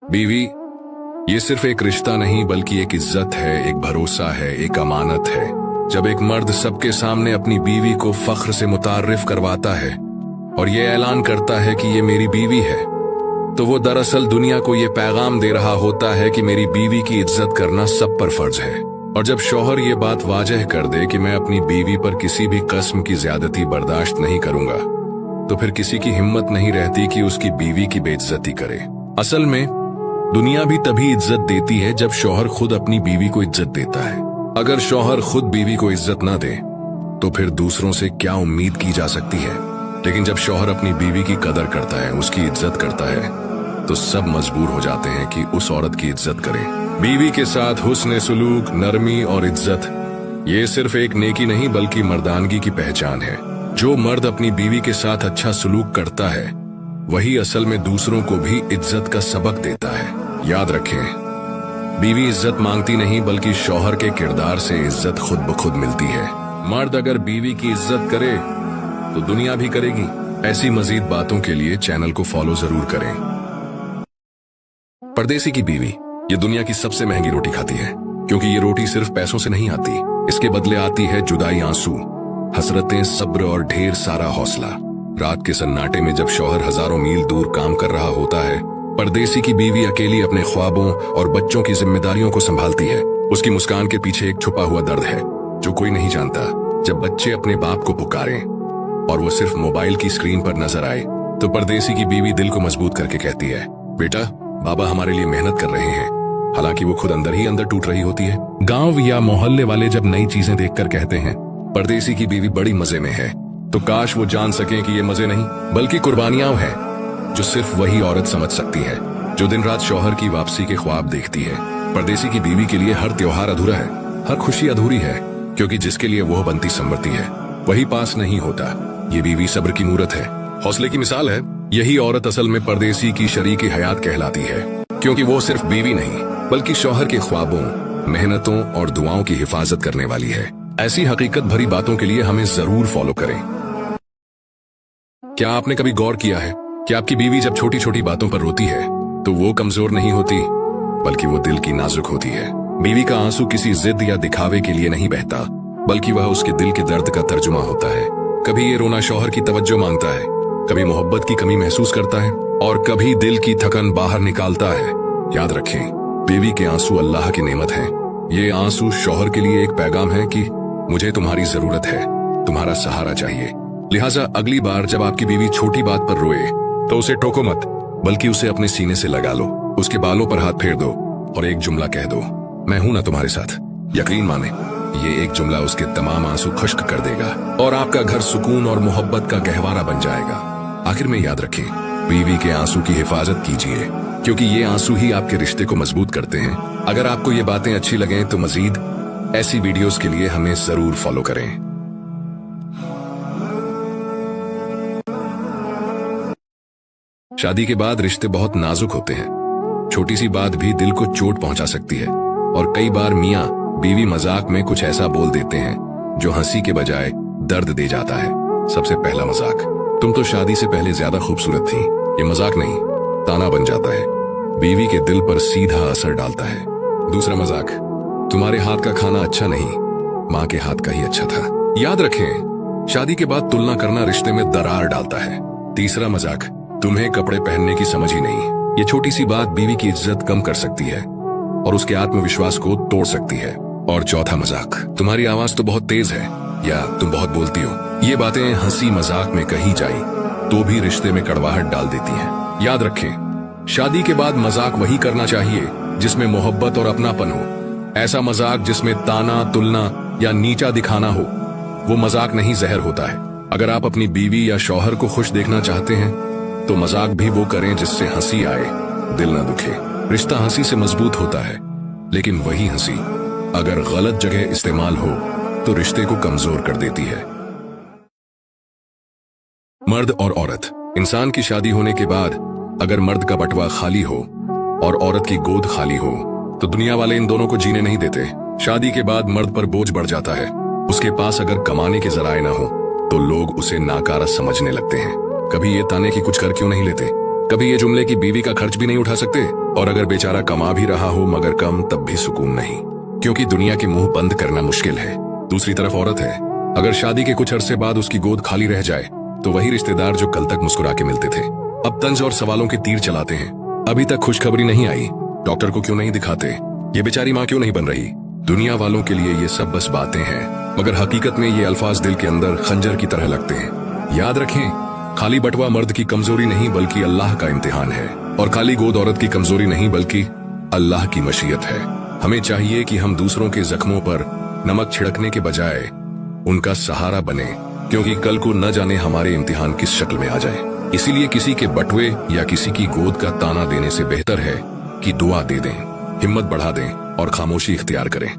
बीवी ये सिर्फ एक रिश्ता नहीं बल्कि एक इज्जत है, एक भरोसा है, एक अमानत है। जब एक मर्द सबके सामने अपनी बीवी को फख्र से मुतारिफ करवाता है और ये ऐलान करता है कि ये मेरी बीवी है, तो वो दरअसल दुनिया को ये पैगाम दे रहा होता है कि मेरी बीवी की इज्जत करना सब पर फर्ज है। और जब शौहर ये बात वाजह कर दे कि मैं अपनी बीवी पर किसी भी किस्म की ज्यादती बर्दाश्त नहीं करूंगा, तो फिर किसी की हिम्मत नहीं रहती कि उसकी बीवी की बेइज्जती करे। असल में दुनिया भी तभी इज्जत देती है जब शौहर खुद अपनी बीवी को इज्जत देता है। अगर शौहर खुद बीवी को इज्जत ना दे तो फिर दूसरों से क्या उम्मीद की जा सकती है। लेकिन जब शौहर अपनी बीवी की कदर करता है, उसकी इज्जत करता है, तो सब मजबूर हो जाते हैं कि उस औरत की इज्जत करें। बीवी के साथ हुस्न सुलूक, नरमी और इज्जत, ये सिर्फ एक नेकी नहीं बल्कि मर्दानगी की पहचान है। जो मर्द अपनी बीवी के साथ अच्छा सुलूक करता है वही असल में दूसरों को भी इज्जत का सबक देता है। याद रखें, बीवी इज्जत मांगती नहीं बल्कि शौहर के किरदार से इज्जत खुद ब खुद मिलती है। मर्द अगर बीवी की इज्जत करे तो दुनिया भी करेगी। ऐसी मजीद बातों के लिए चैनल को फॉलो जरूर करें। परदेसी की बीवी ये दुनिया की सबसे महंगी रोटी खाती है, क्योंकि ये रोटी सिर्फ पैसों से नहीं आती। इसके बदले आती है जुदाई, आंसू, हसरतें, सब्र और ढेर सारा हौसला। रात के सन्नाटे में जब शौहर हजारों मील दूर काम कर रहा होता है, परदेसी की बीवी अकेली अपने ख्वाबों और बच्चों की जिम्मेदारियों को संभालती है। उसकी मुस्कान के पीछे एक छुपा हुआ दर्द है जो कोई नहीं जानता। जब बच्चे अपने बाप को पुकारें और वो सिर्फ मोबाइल की स्क्रीन पर नजर आए, तो परदेसी की बीवी दिल को मजबूत करके कहती है, बेटा, बाबा हमारे लिए मेहनत कर रहे हैं। हालांकि वो खुद अंदर ही अंदर टूट रही होती है। गांव या मोहल्ले वाले जब नई चीजें देखकर कहते हैं परदेसी की बीवी बड़ी मजे में है, तो काश वो जान सकें कि ये मजे नहीं बल्कि कुर्बानियां हैं जो सिर्फ वही औरत समझ सकती है, जो दिन रात शौहर की वापसी के ख्वाब देखती है। परदेसी की बीवी के लिए हर त्योहार अधूरा है, हर खुशी अधूरी है, क्योंकि जिसके लिए वो बनती संवरती है वही पास नहीं होता। ये बीवी सब्र की मूरत है, हौसले की मिसाल है। यही औरत असल में परदेसी की शरीकी हयात कहलाती है, क्योंकि वो सिर्फ बीवी नहीं बल्कि शौहर के ख्वाबों, मेहनतों और दुआओं की हिफाजत करने वाली है। ऐसी हकीकत भरी बातों के लिए हमें जरूर फॉलो करें। क्या आपने कभी गौर किया है कि आपकी बीवी जब छोटी छोटी बातों पर रोती है तो वो कमजोर नहीं होती बल्कि वो दिल की नाजुक होती है। बीवी का आंसू किसी जिद या दिखावे के लिए नहीं बहता, बल्कि वह उसके दिल के दर्द का तर्जुमा होता है। कभी ये रोना शौहर की तवज्जो मांगता है, कभी मोहब्बत की कमी महसूस करता है और कभी दिल की थकन बाहर निकालता है। याद रखें, बीवी के आंसू अल्लाह की नेमत हैं। ये आंसू शौहर के लिए एक पैगाम है कि मुझे तुम्हारी जरूरत है, तुम्हारा सहारा चाहिए। लिहाजा अगली बार जब आपकी बीवी छोटी बात पर रोए तो उसे टोको मत, बल्कि उसे अपने सीने से लगा लो, उसके बालों पर हाथ फेर दो और एक जुमला कह दो, मैं हूं ना तुम्हारे साथ। यकीन माने, ये एक जुमला उसके तमाम आंसू खुश्क कर देगा और आपका घर सुकून और मोहब्बत का गहवारा बन जाएगा। आखिर में याद रखें, बीवी के आंसू की हिफाजत कीजिए, क्योंकि ये आंसू ही आपके रिश्ते को मजबूत करते हैं। अगर आपको ये बातें अच्छी लगें तो मजीद ऐसी वीडियोस के लिए हमें जरूर फॉलो करें। शादी के बाद रिश्ते बहुत नाजुक होते हैं। छोटी सी बात भी दिल को चोट पहुंचा सकती है और कई बार मियां बीवी मजाक में कुछ ऐसा बोल देते हैं जो हंसी के बजाय दर्द दे जाता है। सबसे पहला मजाक, तुम तो शादी से पहले ज्यादा खूबसूरत थी। ये मजाक नहीं, ताना बन जाता है, बीवी के दिल पर सीधा असर डालता है। दूसरा मजाक, तुम्हारे हाथ का खाना अच्छा नहीं, माँ के हाथ का ही अच्छा था। याद रखें, शादी के बाद तुलना करना रिश्ते में दरार डालता है। तीसरा मजाक, तुम्हें कपड़े पहनने की समझ ही नहीं। ये छोटी सी बात बीवी की इज्जत कम कर सकती है और उसके आत्मविश्वास को तोड़ सकती है। और चौथा मजाक, तुम्हारी आवाज तो बहुत तेज है या तुम बहुत बोलती हो। ये बातें हंसी मजाक में कही जाए तो भी रिश्ते में कड़वाहट डाल देती हैं। याद रखें, शादी के बाद मजाक वही करना चाहिए जिसमें मोहब्बत और अपनापन हो। ऐसा मजाक जिसमें ताना, तुलना या नीचा दिखाना हो, वो मजाक नहीं, जहर होता है। अगर आप अपनी बीवी या शौहर को खुश देखना चाहते हैं तो मजाक भी वो करें जिससे हंसी आए, दिल न दुखे। रिश्ता हंसी से मजबूत होता है, लेकिन वही हंसी अगर गलत जगह इस्तेमाल हो तो रिश्ते को कमजोर कर देती है। मर्द और औरत, इंसान की शादी होने के बाद अगर मर्द का बटवा खाली हो और औरत की गोद खाली हो तो दुनिया वाले इन दोनों को जीने नहीं देते। शादी के बाद मर्द पर बोझ बढ़ जाता है। उसके पास अगर कमाने के जराए ना हो तो लोग उसे नाकारा समझने लगते हैं। कभी ये ताने की कुछ कर क्यों नहीं लेते, कभी ये जुमले की बीवी का खर्च भी नहीं उठा सकते, और अगर बेचारा कमा भी रहा हो मगर कम, तब भी सुकून नहीं, क्योंकि दुनिया के मुंह बंद करना मुश्किल है। दूसरी तरफ औरत है, अगर शादी के कुछ अरसे बाद उसकी गोद खाली रह जाए तो वही रिश्तेदार जो कल तक मुस्कुरा के मिलते थे अब तंज और सवालों के तीर चलाते हैं। अभी तक खुशखबरी नहीं आई, डॉक्टर को क्यों नहीं दिखाते, ये बेचारी माँ क्यों नहीं बन रही। दुनिया वालों के लिए ये सब बस बातें हैं, मगर हकीकत में ये अल्फाज दिल के अंदर खंजर की तरह लगते हैं। याद रखें, खाली बटवा मर्द की कमजोरी नहीं बल्कि अल्लाह का इम्तिहान है, और खाली गोद औरत की कमजोरी नहीं बल्कि अल्लाह की मशीयत है। हमें चाहिए कि हम दूसरों के जख्मों पर नमक छिड़कने के बजाय उनका सहारा बने, क्योंकि कल को न जाने हमारे इम्तिहान किस शक्ल में आ जाए। इसीलिए किसी के बटुए या किसी की गोद का ताना देने से बेहतर है कि दुआ दे दें, हिम्मत बढ़ा दें और खामोशी इख्तियार करें।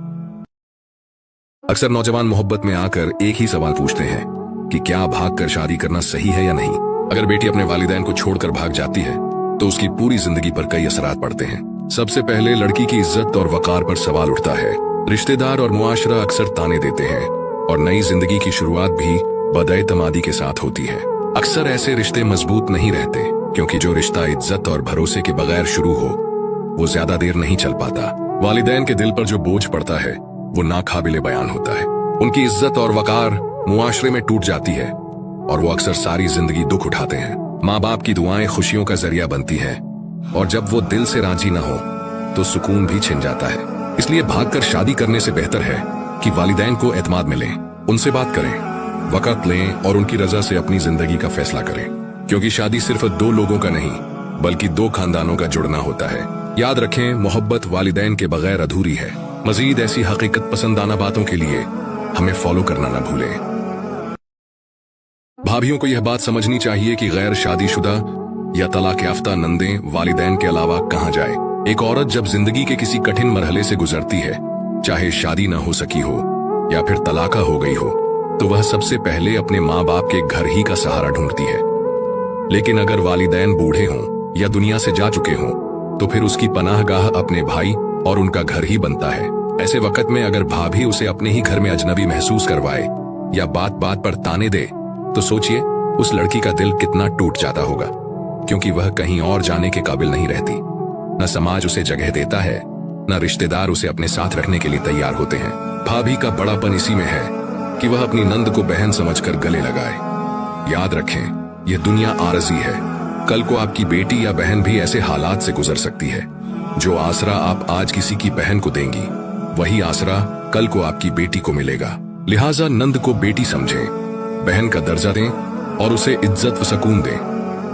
अक्सर नौजवान मोहब्बत में आकर एक ही सवाल पूछते हैं कि क्या भागकर शादी करना सही है या नहीं। अगर बेटी अपने वालिदैन को छोड़कर भाग जाती है तो उसकी पूरी जिंदगी पर कई असरात पड़ते हैं। सबसे पहले लड़की की इज्जत और वकार पर सवाल उठता है। रिश्तेदार और मुआशरा अक्सर ताने देते हैं, और नई जिंदगी की शुरुआत भी बदएतमादी के साथ होती है। अक्सर ऐसे रिश्ते मजबूत नहीं रहते, क्योंकि जो रिश्ता इज्जत और भरोसे के बगैर शुरू हो वो ज्यादा देर नहीं चल पाता। वालिदैन के दिल पर जो बोझ पड़ता है वो नाकाबिले बयान होता है। उनकी इज्जत और वकार मुआशरे में टूट जाती है, और वो अक्सर सारी जिंदगी दुख उठाते हैं। माँ बाप की दुआएं खुशियों का जरिया बनती हैं, और जब वो दिल से राजी न हो तो सुकून भी छिन जाता है। इसलिए भागकर शादी करने से बेहतर है कि वालिदैन को एतमाद में लें, उनसे बात करें, वक़्त लें और उनकी रजा से अपनी जिंदगी का फैसला करें, क्योंकि शादी सिर्फ दो लोगों का नहीं बल्कि दो खानदानों का जुड़ना होता है। याद रखें, मोहब्बत वालिदैन के बगैर अधूरी है। मजीद ऐसी हकीकत पसंदाना बातों के लिए हमें फॉलो करना न भूलें। भाभियों को यह बात समझनी चाहिए कि गैर शादीशुदा या तलाक याफ्ता नंदें वालिदैन के अलावा कहां जाए। एक औरत जब जिंदगी के किसी कठिन मरहले से गुजरती है, चाहे शादी न हो सकी हो या फिर तलाका हो गई हो, तो वह सबसे पहले अपने माँ बाप के घर ही का सहारा ढूंढती है। लेकिन अगर वालिदैन बूढ़े हों या दुनिया से जा चुके हों तो फिर उसकी पनाहगाह अपने भाई और उनका घर ही बनता है। ऐसे वक्त में अगर भाभी उसे अपने ही घर में अजनबी महसूस करवाए या बात बात पर ताने दे तो सोचिए उस लड़की का दिल कितना टूट जाता होगा, क्योंकि वह कहीं और जाने के काबिल नहीं रहती। न समाज उसे जगह देता है, न रिश्तेदार उसे अपने साथ रखने के लिए तैयार होते हैं। भाभी का बड़ापन इसी में है कि वह अपनी नंद को बहन समझकर गले लगाए। याद रखें, यह दुनिया आरज़ी है। कल को आपकी बेटी या बहन भी ऐसे हालात से गुजर सकती है। जो आसरा आप आज किसी की बहन को देंगी, वही आसरा कल को आपकी बेटी को मिलेगा। लिहाजा नंद को बेटी समझें, बहन का दर्जा दें और उसे इज्जत व सुकून दें,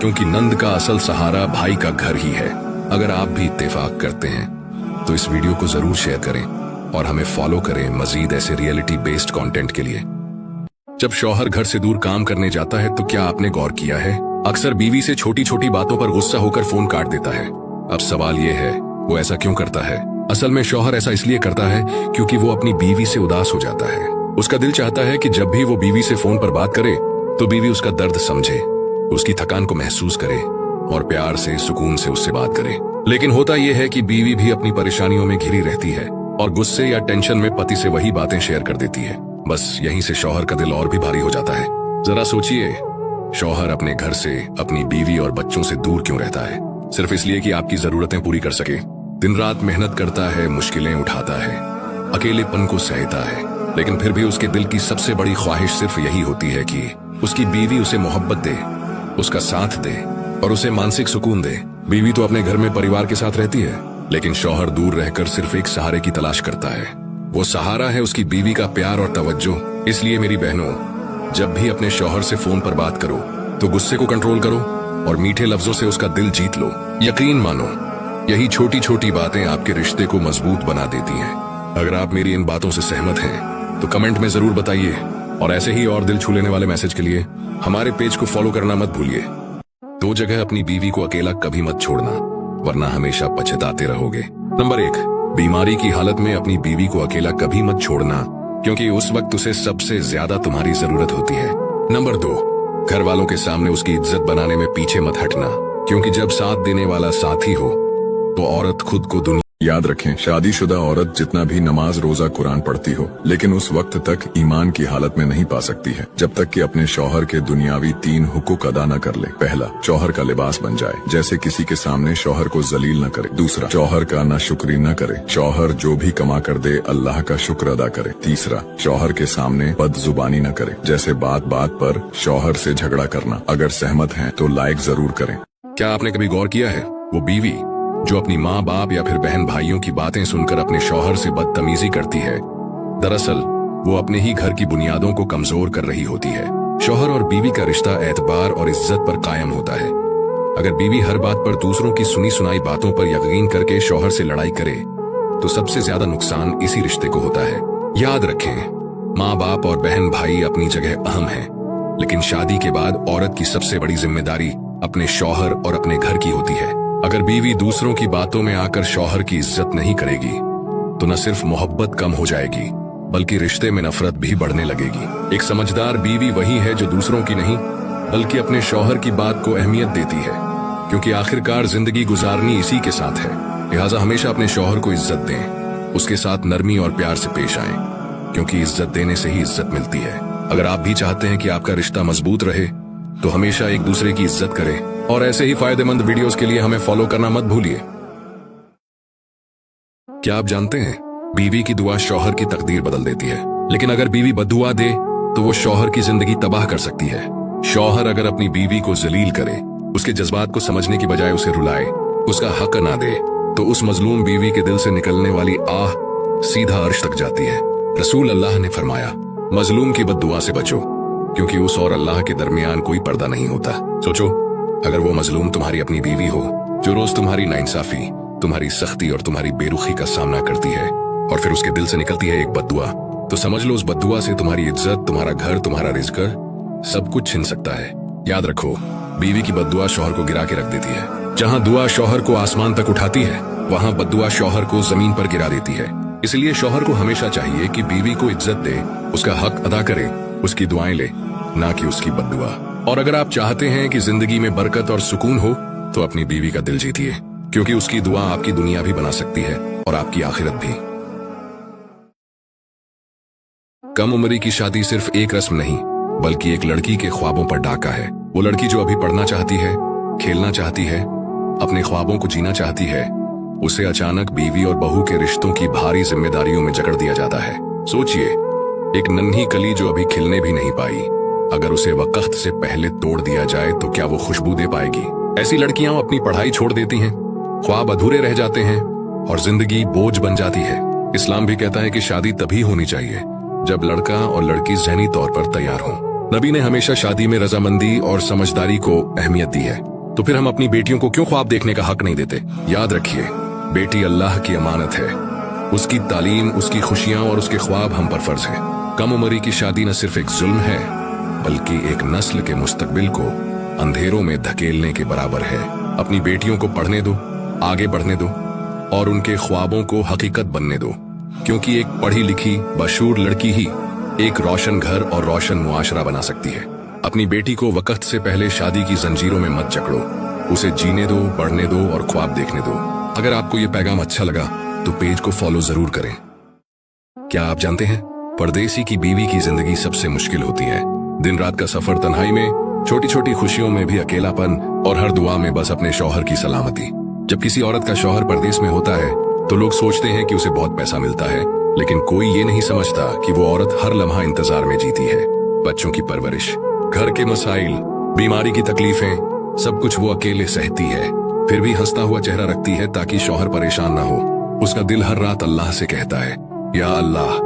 क्योंकि नंद का असल सहारा भाई का घर ही है। अगर आप भी इत्तेफाक करते हैं तो इस वीडियो को जरूर शेयर करें और हमें फॉलो करें मजीद ऐसे रियलिटी बेस्ड कंटेंट के लिए। जब शौहर घर से दूर काम करने जाता है तो क्या आपने गौर किया है, अक्सर बीवी से छोटी छोटी बातों पर गुस्सा होकर फोन काट देता है। अब सवाल ये है, वो ऐसा क्यों करता है? असल में शौहर ऐसा इसलिए करता है क्योंकि वो अपनी बीवी से उदास हो जाता है। उसका दिल चाहता है कि जब भी वो बीवी से फोन पर बात करे तो बीवी उसका दर्द समझे, उसकी थकान को महसूस करे और प्यार से सुकून से उससे बात करे। लेकिन होता यह है कि बीवी भी अपनी परेशानियों में घिरी रहती है और गुस्से या टेंशन में पति से वही बातें शेयर कर देती है। बस यहीं से शौहर का दिल और भी भारी हो जाता है। जरा सोचिए, शौहर अपने घर से, अपनी बीवी और बच्चों से दूर क्यों रहता है? सिर्फ इसलिए कि आपकी जरूरतें पूरी कर सके। दिन रात मेहनत करता है, मुश्किलें उठाता है, अकेलेपन को सहता है, लेकिन फिर भी उसके दिल की सबसे बड़ी ख्वाहिश सिर्फ यही होती है कि उसकी बीवी उसे मोहब्बत दे, उसका साथ दे और उसे मानसिक सुकून दे। बीवी तो अपने घर में परिवार के साथ रहती है, लेकिन शौहर दूर रहकर सिर्फ एक सहारे की तलाश करता है। वो सहारा है उसकी बीवी का प्यार और तवज्जो। इसलिए मेरी बहनों, जब भी अपने शौहर से फोन पर बात करो तो गुस्से को कंट्रोल करो और मीठे लफ्जों से उसका दिल जीत लो। यकीन मानो, यही छोटी छोटी बातें आपके रिश्ते को मजबूत बना देती हैं। अगर आप मेरी इन बातों से सहमत हैं तो कमेंट में जरूर बताइए, और ऐसे ही और दिल छू लेने वाले मैसेज के लिए हमारे पेज को फॉलो करना मत भूलिए। दो जगह अपनी बीवी को अकेला कभी मत छोड़ना, वरना हमेशा पछताते रहोगे। नंबर 1, बीमारी की हालत में अपनी बीवी को अकेला कभी मत छोड़ना, क्योंकि उस वक्त उसे सबसे ज्यादा तुम्हारी जरूरत होती है। नंबर 2, घर वालों के सामने उसकी इज्जत बनाने में पीछे मत हटना, क्योंकि जब साथ देने वाला साथी हो तो औरत खुद को दुनिया याद रखें, शादीशुदा औरत जितना भी नमाज रोजा कुरान पढ़ती हो, लेकिन उस वक्त तक ईमान की हालत में नहीं पा सकती है जब तक कि अपने शौहर के दुनियावी 3 हुकूक अदा न कर ले। पहला, शौहर का लिबास बन जाए, जैसे किसी के सामने शौहर को जलील न करे। दूसरा, शौहर का नाशुक्री न करे, शौहर जो भी कमा कर दे अल्लाह का शुक्र अदा करे। तीसरा, शौहर के सामने बदजुबानी न करे, जैसे बात बात पर शौहर से झगड़ा करना। अगर सहमत हैं तो लाइक जरूर करें। क्या आपने कभी गौर किया है, वो बीवी जो अपनी माँ बाप या फिर बहन भाइयों की बातें सुनकर अपने शौहर से बदतमीजी करती है, दरअसल वो अपने ही घर की बुनियादों को कमजोर कर रही होती है। शौहर और बीवी का रिश्ता एतबार और इज्जत पर कायम होता है। अगर बीवी हर बात पर दूसरों की सुनी सुनाई बातों पर यकीन करके शौहर से लड़ाई करे तो सबसे ज्यादा नुकसान इसी रिश्ते को होता है। याद रखें, माँ बाप और बहन भाई अपनी जगह अहम है, लेकिन शादी के बाद औरत की सबसे बड़ी जिम्मेदारी अपने शौहर और अपने घर की होती है। अगर बीवी दूसरों की बातों में आकर शौहर की इज्जत नहीं करेगी तो न सिर्फ मोहब्बत कम हो जाएगी बल्कि रिश्ते में नफरत भी बढ़ने लगेगी। एक समझदार बीवी वही है जो दूसरों की नहीं बल्कि अपने शौहर की बात को अहमियत देती है, क्योंकि आखिरकार जिंदगी गुजारनी इसी के साथ है। लिहाजा हमेशा अपने शौहर को इज्जत दें, उसके साथ नरमी और प्यार से पेश आएं, क्योंकि इज्जत देने से ही इज्जत मिलती है। अगर आप भी चाहते हैं कि आपका रिश्ता मजबूत रहे तो हमेशा एक दूसरे की इज्जत करें, और ऐसे ही फायदेमंद वीडियोस के लिए हमें फॉलो करना मत भूलिए। क्या आप जानते हैं, बीवी की दुआ शौहर की तकदीर बदल देती है, लेकिन अगर बीवी बद्दुआ दे तो वो शौहर की जिंदगी तबाह कर सकती है। शौहर अगर अपनी बीवी को जलील करे, उसके जज्बात को समझने की बजाय उसे रुलाए, उसका हक ना दे, तो उस मजलूम बीवी के दिल से निकलने वाली आह सीधा अर्श तक जाती है। रसूल अल्लाह ने फरमाया, मजलूम की बद्दुआ से बचो, क्योंकि उस और अल्लाह के दरमियान कोई पर्दा नहीं होता। सोचो, अगर वो मजलूम तुम्हारी अपनी बीवी हो जो रोज तुम्हारी नाइंसाफी, तुम्हारी सख्ती और तुम्हारी बेरुखी का सामना करती है, और फिर उसके दिल से निकलती है एक बद्दुआ, तो समझ लो उस बद्दुआ से तुम्हारी इज्जत, तुम्हारा घर, तुम्हारा रिज़्क, सब कुछ छिन सकता है। याद रखो, बीवी की बद्दुआ शौहर को गिरा के रख देती है। जहाँ दुआ शौहर को आसमान तक उठाती है, वहाँ बद्दुआ शौहर को जमीन पर गिरा देती है। इसलिए शौहर को हमेशा चाहिए कि बीवी को इज्जत दे, उसका हक अदा करे, उसकी दुआएं ले, ना कि उसकी बद्दुआ। और अगर आप चाहते हैं कि जिंदगी में बरकत और सुकून हो तो अपनी बीवी का दिल जीतिए, क्योंकि उसकी दुआ आपकी दुनिया भी बना सकती है और आपकी आखिरत भी। कम उम्री की शादी सिर्फ एक रस्म नहीं बल्कि एक लड़की के ख्वाबों पर डाका है। वो लड़की जो अभी पढ़ना चाहती है, खेलना चाहती है, अपने ख्वाबों को जीना चाहती है, उसे अचानक बीवी और बहू के रिश्तों की भारी जिम्मेदारियों में जकड़ दिया जाता है। सोचिए, एक नन्ही कली जो अभी खिलने भी नहीं पाई, अगर उसे वक्त से पहले तोड़ दिया जाए तो क्या वो खुशबू दे पाएगी? ऐसी लड़कियां अपनी पढ़ाई छोड़ देती हैं, ख्वाब अधूरे रह जाते हैं और जिंदगी बोझ बन जाती है। इस्लाम भी कहता है कि शादी तभी होनी चाहिए जब लड़का और लड़की ज़हनी तौर पर तैयार हों। नबी ने हमेशा शादी में रजामंदी और समझदारी को अहमियत दी है, तो फिर हम अपनी बेटियों को क्यों ख्वाब देखने का हक नहीं देते? याद रखिए, बेटी अल्लाह की अमानत है, उसकी तालीम, उसकी खुशियां और उसके ख्वाब हम पर फर्ज है। कम उम्री की शादी न सिर्फ एक जुल्म है बल्कि एक नस्ल के मुस्तकबिल को अंधेरों में धकेलने के बराबर है। अपनी बेटियों को पढ़ने दो, आगे बढ़ने दो और उनके ख्वाबों को हकीकत बनने दो, क्योंकि एक पढ़ी लिखी बशूर लड़की ही एक रोशन घर और रोशन मुआशरा बना सकती है। अपनी बेटी को वक्त से पहले शादी की जंजीरों में मत जकड़ो, उसे जीने दो, बढ़ने दो और ख्वाब देखने दो। अगर आपको ये पैगाम अच्छा लगा तो पेज को फॉलो जरूर करें। क्या आप जानते हैं, परदेसी की बीवी की जिंदगी सबसे मुश्किल होती है। दिन रात का सफर, तन्हाई में, छोटी छोटी खुशियों में भी अकेलापन और हर दुआ में बस अपने शौहर की सलामती। जब किसी औरत का शौहर परदेश में होता है तो लोग सोचते हैं कि उसे बहुत पैसा मिलता है, लेकिन कोई ये नहीं समझता कि वो औरत हर लम्हा इंतजार में जीती है। बच्चों की परवरिश, घर के मसाइल, बीमारी की तकलीफें, सब कुछ वो अकेले सहती है, फिर भी हंसता हुआ चेहरा रखती है ताकि शौहर परेशान ना हो। उसका दिल हर रात अल्लाह से कहता है, या अल्लाह,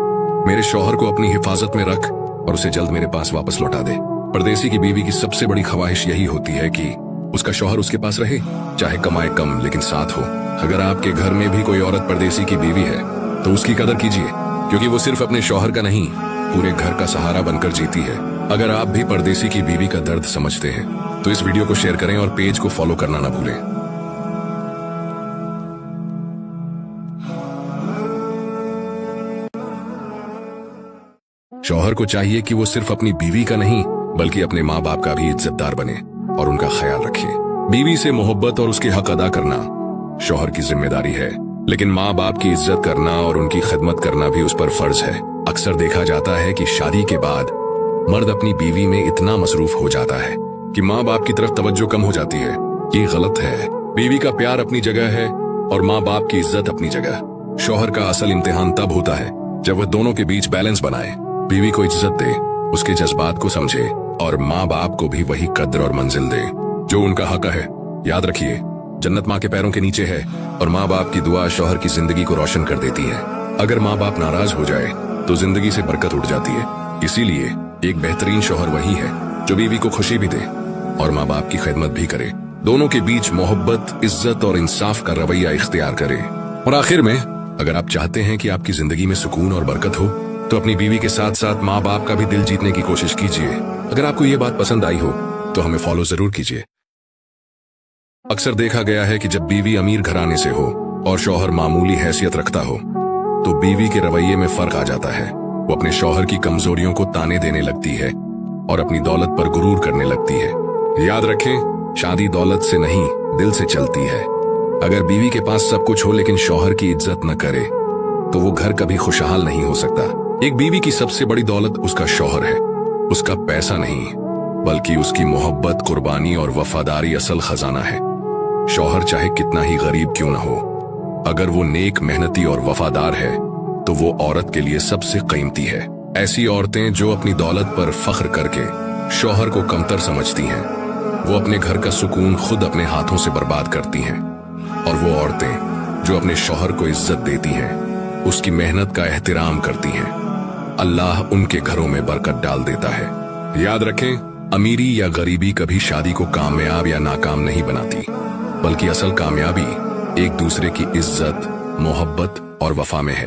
मेरे शौहर को अपनी हिफाजत में रख और उसे जल्द मेरे पास वापस लौटा दे। परदेसी की बीवी की सबसे बड़ी ख्वाहिश यही होती है कि उसका शौहर उसके पास रहे, चाहे कमाए कम लेकिन साथ हो। अगर आपके घर में भी कोई औरत परदेसी की बीवी है तो उसकी कदर कीजिए, क्योंकि वो सिर्फ अपने शौहर का नहीं, पूरे घर का सहारा बनकर जीती है। अगर आप भी परदेसी की बीवी का दर्द समझते हैं तो इस वीडियो को शेयर करें और पेज को फॉलो करना ना भूलें। शौहर को चाहिए कि वो सिर्फ अपनी बीवी का नहीं बल्कि अपने माँ बाप का भी इज्जतदार बने और उनका ख्याल रखे। बीवी से मोहब्बत और उसके हक अदा करना शौहर की जिम्मेदारी है, लेकिन माँ बाप की इज्जत करना और उनकी खिदमत करना भी उस पर फर्ज है। अक्सर देखा जाता है कि शादी के बाद मर्द अपनी बीवी में इतना मसरूफ हो जाता है कि माँ बाप की तरफ तवज्जो कम हो जाती है। ये गलत है। बीवी का प्यार अपनी जगह है और माँ बाप की इज्जत अपनी जगह। शौहर का असल इम्तिहान तब होता है जब वह दोनों के बीच बैलेंस बनाए, बीवी को इज्जत दे, उसके जज्बात को समझे और माँ बाप को भी वही कद्र और मंजिल दे जो उनका हक है। याद रखिए, जन्नत माँ के पैरों के नीचे है और माँ बाप की दुआ शौहर की जिंदगी को रोशन कर देती है। अगर माँ बाप नाराज हो जाए तो जिंदगी से बरकत उड़ जाती है। इसीलिए एक बेहतरीन शौहर वही है जो बीवी को खुशी भी दे और माँ बाप की खिदमत भी करे। दोनों के बीच मोहब्बत, इज्जत और इंसाफ का रवैया इख्तियार करे। और आखिर में, अगर आप चाहते हैं कि आपकी जिंदगी में सुकून और बरकत हो तो अपनी बीवी के साथ साथ माँ बाप का भी दिल जीतने की कोशिश कीजिए। अगर आपको ये बात पसंद आई हो तो हमें फॉलो जरूर कीजिए। अक्सर देखा गया है कि जब बीवी अमीर घराने से हो और शौहर मामूली हैसियत रखता हो तो बीवी के रवैये में फर्क आ जाता है। वो अपने शौहर की कमजोरियों को ताने देने लगती है और अपनी दौलत पर गुरूर करने लगती है। याद रखें, शादी दौलत से नहीं, दिल से चलती है। अगर बीवी के पास सब कुछ हो लेकिन शौहर की इज्जत न करे तो वो घर कभी खुशहाल नहीं हो सकता। एक बीवी की सबसे बड़ी दौलत उसका शौहर है। उसका पैसा नहीं, बल्कि उसकी मोहब्बत, कुर्बानी और वफादारी असल खजाना है। शौहर चाहे कितना ही गरीब क्यों न हो, अगर वो नेक, मेहनती और वफादार है तो वो औरत के लिए सबसे कीमती है। ऐसी औरतें जो अपनी दौलत पर फख्र करके शौहर को कमतर समझती हैं, वो अपने घर का सुकून खुद अपने हाथों से बर्बाद करती हैं। और वो औरतें जो अपने शौहर को इज्जत देती हैं, उसकी मेहनत का एहतराम करती हैं, अल्लाह उनके घरों में बरकत डाल देता है। याद रखें, अमीरी या गरीबी कभी शादी को कामयाब या नाकाम नहीं बनाती, बल्कि असल कामयाबी एक दूसरे की इज्जत, मोहब्बत और वफा में है।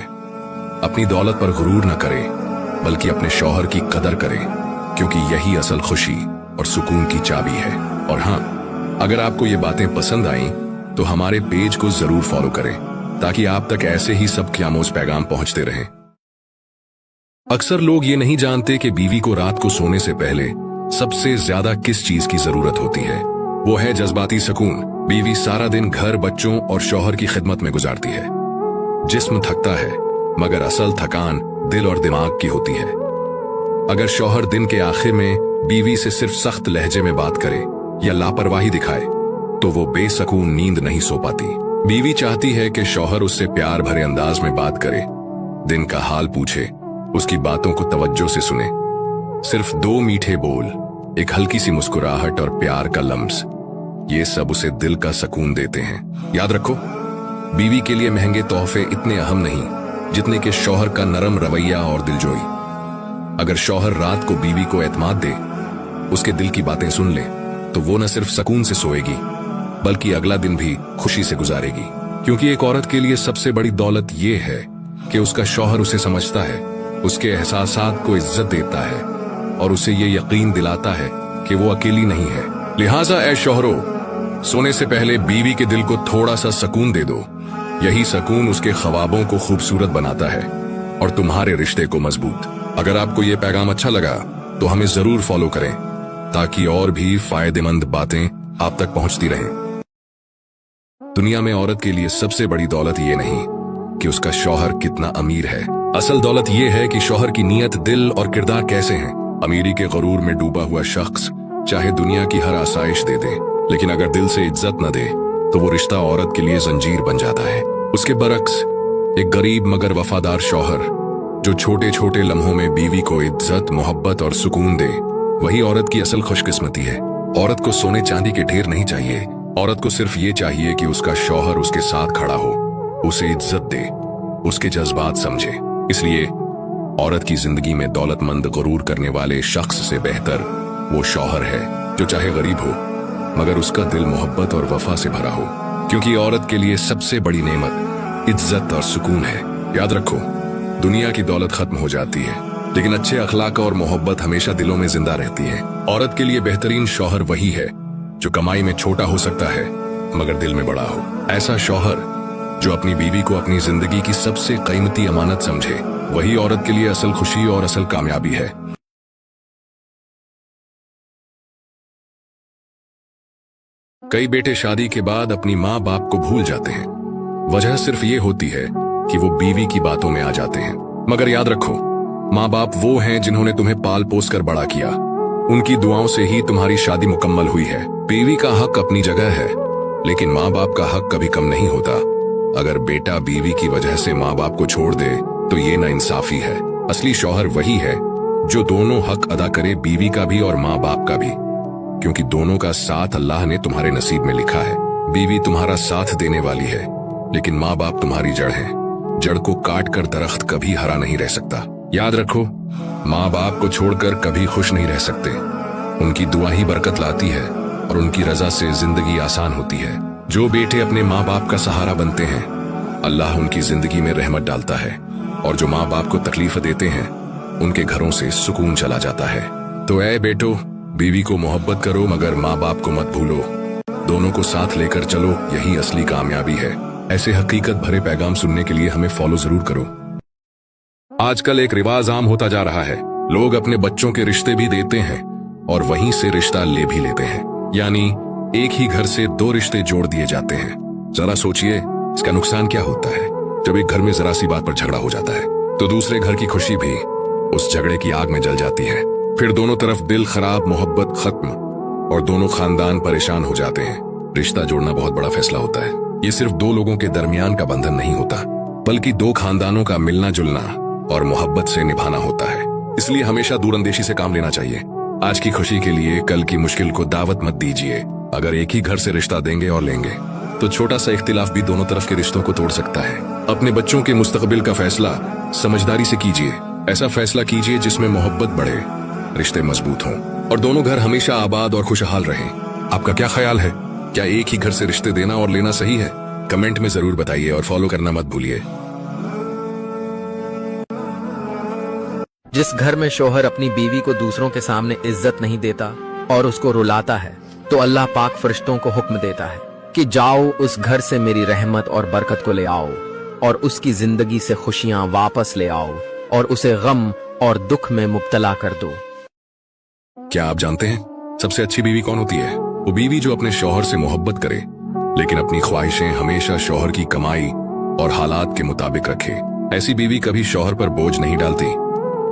अपनी दौलत पर गुरूर न करें, बल्कि अपने शौहर की कदर करें, क्योंकि यही असल खुशी और सुकून की चाबी है। और हाँ, अगर आपको ये बातें पसंद आईं तो हमारे पेज को जरूर फॉलो करें ताकि आप तक ऐसे ही सब क़यामोज़ पैगाम पहुंचते रहें। अक्सर लोग ये नहीं जानते कि बीवी को रात को सोने से पहले सबसे ज्यादा किस चीज की जरूरत होती है। वो है जज्बाती सुकून। बीवी सारा दिन घर, बच्चों और शौहर की खिदमत में गुजारती है। जिस्म थकता है, मगर असल थकान दिल और दिमाग की होती है। अगर शौहर दिन के आखिर में बीवी से सिर्फ सख्त लहजे में बात करे या लापरवाही दिखाए तो वो बेसकून नींद नहीं सो पाती। बीवी चाहती है कि शौहर उससे प्यार भरे अंदाज में बात करे, दिन का हाल पूछे, उसकी बातों को तवज्जो से सुने। सिर्फ 2 मीठे बोल, एक हल्की सी मुस्कुराहट और प्यार का लम्स, ये सब उसे दिल का सुकून देते हैं। याद रखो, बीवी के लिए महंगे तोहफे इतने अहम नहीं जितने कि शौहर का नरम रवैया और दिलजोई। अगर शौहर रात को बीवी को एतमाद दे, उसके दिल की बातें सुन ले, तो वो न सिर्फ सुकून से सोएगी बल्कि अगला दिन भी खुशी से गुजारेगी। क्योंकि एक औरत के लिए सबसे बड़ी दौलत ये है कि उसका शौहर उसे समझता है, उसके एहसासात को इज्जत देता है और उसे ये यकीन दिलाता है कि वो अकेली नहीं है। लिहाजा ऐ शौहरों, सोने से पहले बीवी के दिल को थोड़ा सा सुकून दे दो। यही सुकून उसके ख्वाबों को खूबसूरत बनाता है और तुम्हारे रिश्ते को मजबूत। अगर आपको ये पैगाम अच्छा लगा तो हमें जरूर फॉलो करें ताकि और भी फायदेमंद बातें आप तक पहुंचती रहें। दुनिया में औरत के लिए सबसे बड़ी दौलत ये नहीं कि उसका शौहर कितना अमीर है। असल दौलत ये है कि शौहर की नीयत, दिल और किरदार कैसे हैं। अमीरी के गरूर में डूबा हुआ शख्स चाहे दुनिया की हर आसाइश दे दे, लेकिन अगर दिल से इज्जत न दे तो वो रिश्ता औरत के लिए जंजीर बन जाता है। उसके बरक्स, एक गरीब मगर वफादार शौहर जो छोटे छोटे लम्हों में बीवी को इज्जत, मोहब्बत और सुकून दे, वही औरत की असल खुशकिस्मती है। औरत को सोने चांदी के ढेर नहीं चाहिए। औरत को सिर्फ ये चाहिए कि उसका शौहर उसके साथ खड़ा हो, उसे इज्जत दे, उसके जज्बात समझे। इसलिए औरत की जिंदगी में दौलतमंद, गुरूर करने वाले शख्स से बेहतर वो शौहर है जो चाहे गरीब हो मगर उसका दिल मोहब्बत और वफा से भरा हो। क्योंकि औरत के लिए सबसे बड़ी नेमत इज्जत और सुकून है। याद रखो, दुनिया की दौलत खत्म हो जाती है लेकिन अच्छे अखलाक और मोहब्बत हमेशा दिलों में जिंदा रहती है। औरत के लिए बेहतरीन शौहर वही है जो कमाई में छोटा हो सकता है मगर दिल में बड़ा हो। ऐसा शौहर जो अपनी बीवी को अपनी जिंदगी की सबसे कीमती अमानत समझे, वही औरत के लिए असल खुशी और असल कामयाबी है। कई बेटे शादी के बाद अपनी माँ बाप को भूल जाते हैं। वजह सिर्फ ये होती है कि वो बीवी की बातों में आ जाते हैं। मगर याद रखो, माँ बाप वो हैं जिन्होंने तुम्हें पाल पोस कर बड़ा किया। उनकी दुआओं से ही तुम्हारी शादी मुकम्मल हुई है। बीवी का हक अपनी जगह है, लेकिन माँ बाप का हक कभी कम नहीं होता। अगर बेटा बीवी की वजह से माँ बाप को छोड़ दे तो ये नाइंसाफी है। असली शौहर वही है जो दोनों हक अदा करे, बीवी का भी और माँ बाप का भी, क्योंकि दोनों का साथ अल्लाह ने तुम्हारे नसीब में लिखा है। बीवी तुम्हारा साथ देने वाली है, लेकिन माँ बाप तुम्हारी जड़ है। जड़ को काट कर दरख्त कभी हरा नहीं रह सकता। याद रखो, माँ बाप को छोड़कर कभी खुश नहीं रह सकते। उनकी दुआ ही बरकत लाती है और उनकी रजा से जिंदगी आसान होती है। जो बेटे अपने माँ बाप का सहारा बनते हैं, अल्लाह उनकी जिंदगी में रहमत डालता है, और जो माँ बाप को तकलीफ देते हैं उनके घरों से सुकून चला जाता है। तो ऐ बेटो, बीवी को मोहब्बत करो मगर माँ बाप को मत भूलो। दोनों को साथ लेकर चलो, यही असली कामयाबी है। ऐसे हकीकत भरे पैगाम सुनने के लिए हमें फॉलो जरूर करो। आजकल एक रिवाज आम होता जा रहा है। लोग अपने बच्चों के रिश्ते भी देते हैं और वहीं से रिश्ता ले भी लेते हैं, यानी एक ही घर से दो रिश्ते जोड़ दिए जाते हैं। जरा सोचिए, इसका नुकसान क्या होता है। जब एक घर में जरा सी बात पर झगड़ा हो जाता है तो दूसरे घर की खुशी भी उस झगड़े की आग में जल जाती है। फिर दोनों तरफ दिल खराब, मोहब्बत खत्म और दोनों खानदान परेशान हो जाते हैं। रिश्ता जोड़ना बहुत बड़ा फैसला होता है। ये सिर्फ दो लोगों के दरमियान का बंधन नहीं होता, बल्कि दो खानदानों का मिलना जुलना और मोहब्बत से निभाना होता है। इसलिए हमेशा दूरअंदेशी से काम लेना चाहिए। आज की खुशी के लिए कल की मुश्किल को दावत मत दीजिए। अगर एक ही घर से रिश्ता देंगे और लेंगे तो छोटा सा इख्तिलाफ भी दोनों तरफ के रिश्तों को तोड़ सकता है। अपने बच्चों के मुस्तकबिल का फैसला समझदारी से कीजिए। ऐसा फैसला कीजिए जिसमें मोहब्बत बढ़े, रिश्ते मजबूत हों और दोनों घर हमेशा आबाद और खुशहाल रहें। आपका क्या ख्याल है? क्या एक ही घर से रिश्ते देना और लेना सही है? कमेंट में जरूर बताइए और फॉलो करना मत भूलिए। जिस घर में शौहर अपनी बीवी को दूसरों के सामने इज्जत नहीं देता और उसको रुलाता है, तो अल्लाह पाक फरिश्तों को हुक्म देता है कि जाओ उस घर से मेरी रहमत और बरकत को ले आओ और उसकी जिंदगी से खुशियां वापस ले आओ और उसे गम और दुख में मुब्तला कर दो। क्या आप जानते हैं सबसे अच्छी बीवी कौन होती है? वो बीवी जो अपने शौहर से मोहब्बत करे, लेकिन अपनी ख्वाहिशें हमेशा शौहर की कमाई और हालात के मुताबिक रखे। ऐसी बीवी कभी शौहर पर बोझ नहीं डालती,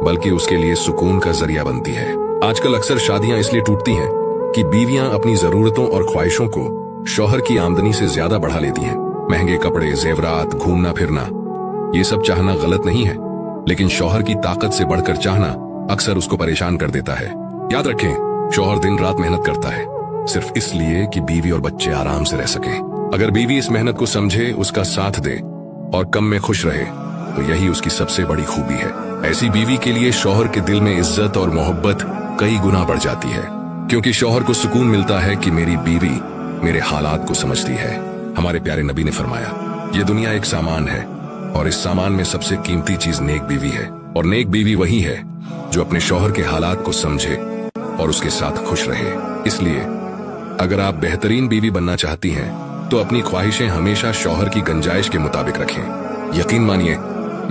बल्कि उसके लिए सुकून का जरिया बनती है। आजकल अक्सर शादियां इसलिए टूटती हैं कि बीवियां अपनी जरूरतों और ख्वाहिशों को शौहर की आमदनी से ज्यादा बढ़ा लेती हैं। महंगे कपड़े, जेवरात, घूमना फिरना, ये सब चाहना गलत नहीं है, लेकिन शौहर की ताकत से बढ़कर चाहना अक्सर उसको परेशान कर देता है। याद रखें, शौहर दिन रात मेहनत करता है सिर्फ इसलिए कि बीवी और बच्चे आराम से रह सकें। अगर बीवी इस मेहनत को समझे, उसका साथ दे और कम में खुश रहे, तो यही उसकी सबसे बड़ी खूबी है। ऐसी बीवी के लिए शौहर के दिल में इज्जत और मोहब्बत कई गुना बढ़ जाती है, क्योंकि शौहर को सुकून मिलता है कि मेरी बीवी मेरे हालात को समझती है। हमारे प्यारे नबी ने फरमाया, ये दुनिया एक सामान है और इस सामान में सबसे कीमती चीज नेक बीवी है, और नेक बीवी वही है जो अपने शौहर के हालात को समझे और उसके साथ खुश रहे। इसलिए अगर आप बेहतरीन बीवी बनना चाहती हैं तो अपनी ख्वाहिशें हमेशा शौहर की गुंजाइश के मुताबिक रखें। यकीन मानिए,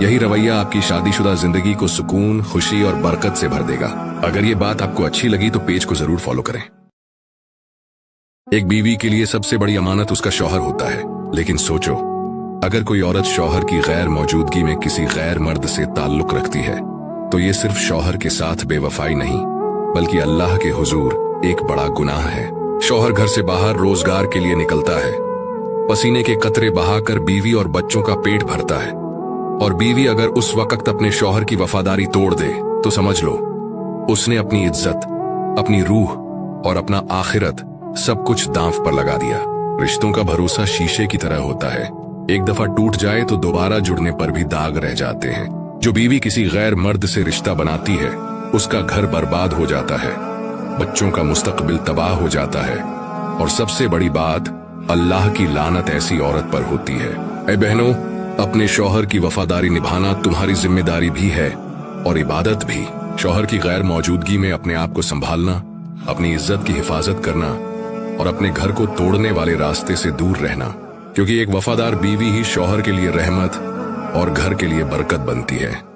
यही रवैया आपकी शादीशुदा जिंदगी को सुकून, खुशी और बरकत से भर देगा। अगर ये बात आपको अच्छी लगी तो पेज को जरूर फॉलो करें। एक बीवी के लिए सबसे बड़ी अमानत उसका शौहर होता है, लेकिन सोचो, अगर कोई औरत शौहर की गैर मौजूदगी में किसी गैर मर्द से ताल्लुक रखती है तो ये सिर्फ शौहर के साथ बेवफाई नहीं, बल्कि अल्लाह के हुजूर एक बड़ा गुनाह है। शौहर घर से बाहर रोजगार के लिए निकलता है, पसीने के कतरे बहाकर बीवी और बच्चों का पेट भरता है, और बीवी अगर उस वक्त अपने शौहर की वफादारी तोड़ दे तो समझ लो उसने अपनी इज्जत, अपनी रूह और अपना आखिरत सब कुछ दांव पर लगा दिया। रिश्तों का भरोसा शीशे की तरह होता है, एक दफा टूट जाए तो दोबारा जुड़ने पर भी दाग रह जाते हैं। जो बीवी किसी गैर मर्द से रिश्ता बनाती है उसका घर बर्बाद हो जाता है, बच्चों का मुस्तकबिल तबाह हो जाता है, और सबसे बड़ी बात, अल्लाह की लानत ऐसी औरत पर होती है। ऐ बहनों, अपने शौहर की वफादारी निभाना तुम्हारी जिम्मेदारी भी है और इबादत भी। शौहर की गैर मौजूदगी में अपने आप को संभालना, अपनी इज्जत की हिफाजत करना और अपने घर को तोड़ने वाले रास्ते से दूर रहना, क्योंकि एक वफादार बीवी ही शौहर के लिए रहमत और घर के लिए बरकत बनती है।